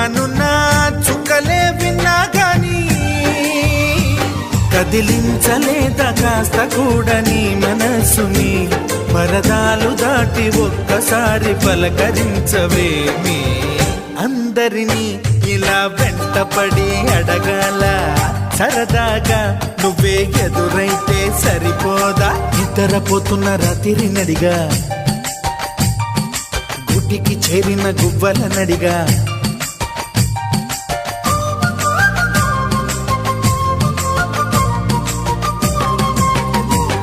పక్కనున్న చుక్కలే విన్నా గాని కదిలించలేదా కాస్త కూడా నీ మనసుని పరదాలు దాటి ఒక్కసారి పలకరించవేమి అందరినీ ఇలా వెంటపడి అడగాల సరదాగా నువ్వే ఎదురైతే సరిపోదా నిద్రపోతున్న రాత్రి నడిగా గుటికి చేరిన గువ్వల నడిగా